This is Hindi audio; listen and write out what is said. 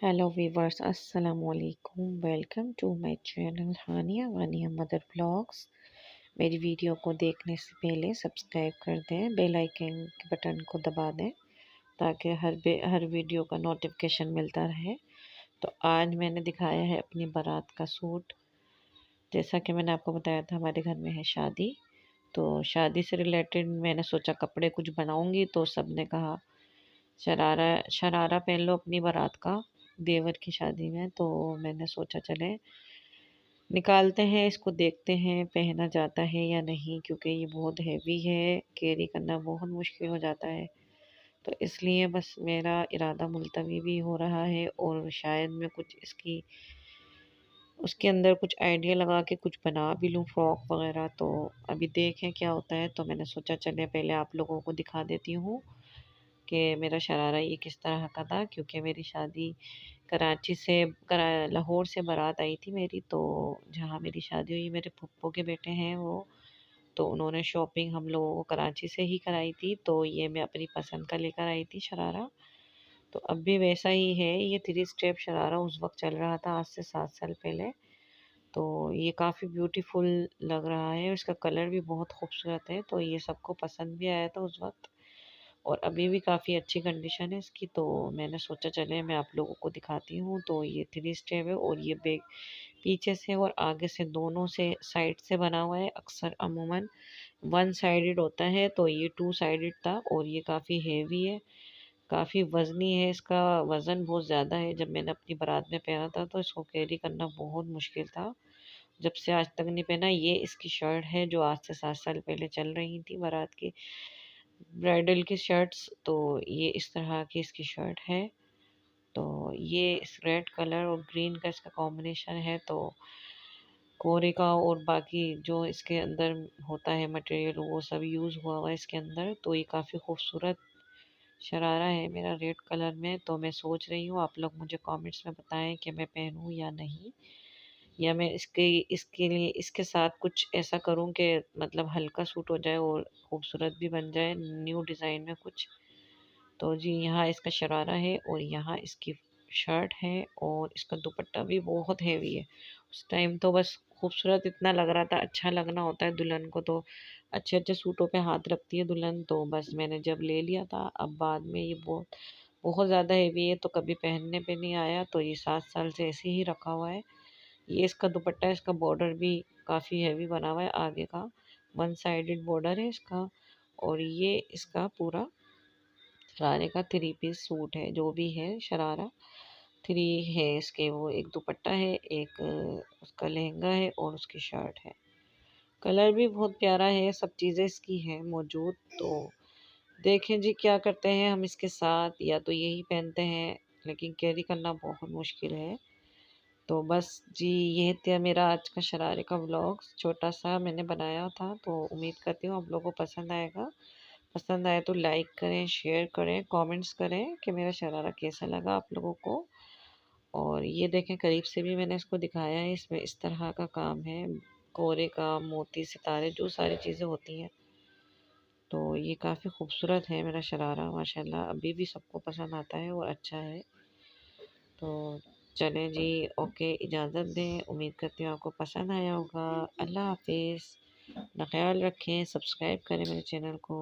हेलो वीवर्स, अस्सलाम वालेकुम। Welcome to my channel Haniya Vaniya mother blogs. मेरी वीडियो को देखने से पहले सब्सक्राइब कर दें, बेल आइकन के बटन को दबा दें ताकि हर वीडियो का नोटिफिकेशन मिलता रहे। तो आज मैंने दिखाया है अपनी बारात का सूट। जैसा कि मैंने आपको बताया था, हमारे घर में है शादी, तो शादी से रिलेटेड मैंने सोचा कपड़े कुछ बनाऊंगी। तो सब ने कहा शरारा शरारा पहन लो अपनी बारात का, देवर की शादी में। तो मैंने सोचा चले निकालते हैं इसको, देखते हैं पहना जाता है या नहीं, क्योंकि ये बहुत हैवी है, कैरी करना बहुत मुश्किल हो जाता है। तो इसलिए बस मेरा इरादा मुलतवी भी हो रहा है और शायद मैं कुछ इसकी उसके अंदर कुछ आइडिया लगा के कुछ बना भी लूँ, फ्रॉक वगैरह। तो अभी देखें क्या होता है। तो मैंने सोचा चले पहले आप लोगों को दिखा देती हूँ कि मेरा शरारा ये किस तरह का था, क्योंकि मेरी शादी कराची से लाहौर से बारात आई थी मेरी। तो जहाँ मेरी शादी हुई, मेरे फुप्पो के बेटे हैं वो, तो उन्होंने शॉपिंग हम लोगों को कराची से ही कराई थी। तो ये मैं अपनी पसंद का लेकर आई थी शरारा। तो अब भी वैसा ही है, ये 3 स्टेप शरारा उस वक्त चल रहा था, आज से 7 साल पहले। तो ये काफ़ी ब्यूटीफुल लग रहा है, इसका कलर भी बहुत खूबसूरत है। तो ये सबको पसंद भी आया था उस वक्त, और अभी भी काफ़ी अच्छी कंडीशन है इसकी। तो मैंने सोचा चले मैं आप लोगों को दिखाती हूँ। तो ये 3 स्टेप है और ये बैक पीछे से और आगे से दोनों से साइड से बना हुआ है। अक्सर अमूमन 1 साइडेड होता है, तो ये 2 साइडेड था और ये काफ़ी हेवी है, काफ़ी वज़नी है। इसका वज़न बहुत ज़्यादा है। जब मैंने अपनी बारात में पहना था तो इसको कैरी करना बहुत मुश्किल था। जब से आज तक नहीं पहना। ये इसकी शर्ट है जो आज से 7 साल पहले चल रही थी बारात की ब्राइडल की शर्ट्स। तो ये इस तरह की इसकी शर्ट है। तो ये इस रेड कलर और ग्रीन का इसका कॉम्बिनेशन है। तो कोरे का और बाकी जो इसके अंदर होता है मटेरियल, वो सब यूज़ हुआ हुआ है इसके अंदर। तो ये काफ़ी खूबसूरत शरारा है मेरा रेड कलर में। तो मैं सोच रही हूँ आप लोग मुझे कमेंट्स में बताएं कि मैं पहनूँ या नहीं, या मैं इसके इसके लिए इसके साथ कुछ ऐसा करूं कि मतलब हल्का सूट हो जाए और खूबसूरत भी बन जाए, न्यू डिज़ाइन में कुछ। तो जी, यहाँ इसका शरारा है और यहाँ इसकी शर्ट है और इसका दुपट्टा भी बहुत हैवी है। उस टाइम तो बस खूबसूरत इतना लग रहा था, अच्छा लगना होता है दुल्हन को, तो अच्छे अच्छे सूटों पे हाथ रखती है दुल्हन। तो बस मैंने जब ले लिया था, अब बाद में ये बहुत बहुत ज़्यादा हैवी है तो कभी पहनने पे नहीं आया। तो ये 7 साल से ऐसे ही रखा हुआ है। ये इसका दुपट्टा, इसका बॉर्डर भी काफ़ी हैवी बना हुआ है आगे का, 1 साइडेड बॉर्डर है इसका। और ये इसका पूरा शरारे का 3 पीस सूट है, जो भी है शरारा 3 है इसके। वो एक दुपट्टा है, एक उसका लहंगा है और उसकी शर्ट है। कलर भी बहुत प्यारा है, सब चीज़ें इसकी हैं मौजूद। तो देखें जी क्या करते हैं हम इसके साथ, या तो यही पहनते हैं, लेकिन कैरी करना बहुत मुश्किल है। तो बस जी, ये था मेरा आज का शरारे का व्लॉग, छोटा सा मैंने बनाया था। तो उम्मीद करती हूँ आप लोगों को पसंद आएगा। पसंद आए तो लाइक करें, शेयर करें, कमेंट्स करें कि मेरा शरारा कैसा लगा आप लोगों को। और ये देखें करीब से भी मैंने इसको दिखाया है, इसमें इस तरह का काम है, कोरे का, मोती, सितारे, जो सारी चीज़ें होती हैं। तो ये काफ़ी खूबसूरत है मेरा शरारा, माशाल्लाह अभी भी सबको पसंद आता है और अच्छा है। तो चलें जी, ओके, इजाज़त दें। उम्मीद करती हूँ आपको पसंद आया होगा। अल्लाह हाफिज़। अपना ख्याल रखें, सब्सक्राइब करें मेरे चैनल को।